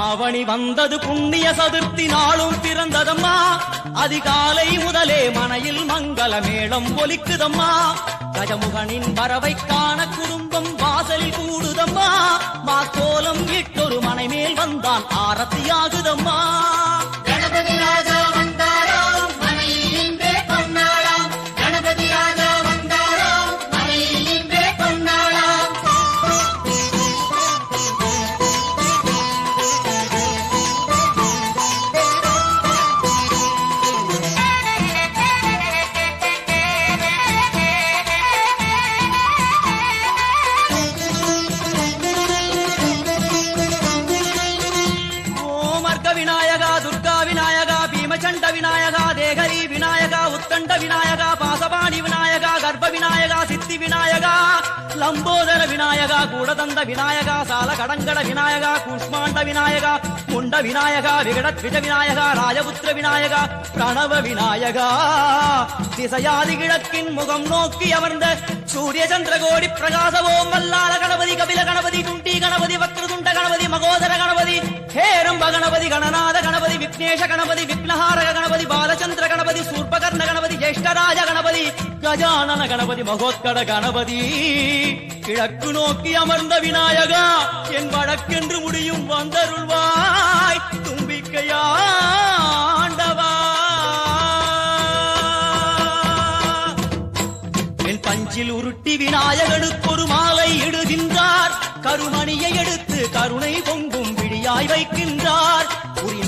ஆவணி வந்தது புண்ணிய சதுர்த்தி நாளும் பிறந்ததம்மா அதிகாலை முதலே மனையில் மங்கள மேளம் ஒலிக்குதம்மா கஜமுகனின் வரவை காண குடும்பம் வாசலில் கூடுதம்மா மாக்கோலம் இட்டொரு மனை மேல் வந்தான் ஆரத்தியாகுதம்மா கணபதி ராஜா வந்தாராம் மனையில் இன்றே பொன்னாளாம் கணபதி ராஜா வந்தாராம் மனையில் இன்றே பொன்னாளாம் விநாயகா துர்கா விநாயகா பீமச்சண்ட விநாயகா தேகரி விநாயகா உத்தண்ட விநாயகா பாசபாணி விநாயகா கர்ப்ப விநாயகா சித்தி விநாயகா லம்போதர விநாயகா கூடதந்த விநாயகா சால கடங்கட விநாயகா கூஷ்மாண்ட விநாயகா முண்ட விநாயகா விகடத்விஜ விநாயகா ராஜபுத்திர விநாயகா பிரணவ விநாயகா திசையாதி கிழக்கின் முகம் நோக்கி அமர்ந்த சூரிய சந்திரகோடி பிரகாசவோம் வல்லால கணபதி கபில கணபதி குண்டி கணபதி வக்ரதுண்ட கணபதி மகோதர கணபதி ஹேரம்ப கணபதி கணநாத கணபதி விக்னேஷ கணபதி விக்னஹாரக கணபதி பாலச்சந்திர கணபதி சூர்பகர்ண கணபதி ஜேஷ்டராஜ கணபதி கஜானன கணபதி மகோத்கட கணபதி கிழக்கு நோக்கி அமர்ந்த விநாயகா என் வழக்கென்று முடியும் வந்தருள்வாய் தும்பிக்கையாண்டவா என் பஞ்சில் உருட்டி விநாயகனுக்கு ஒரு மாலை இடுகின்றார் கருமணியை எடுத்து கருணை பொங்கும் விடியாய் வைக்கின்றார் உரிய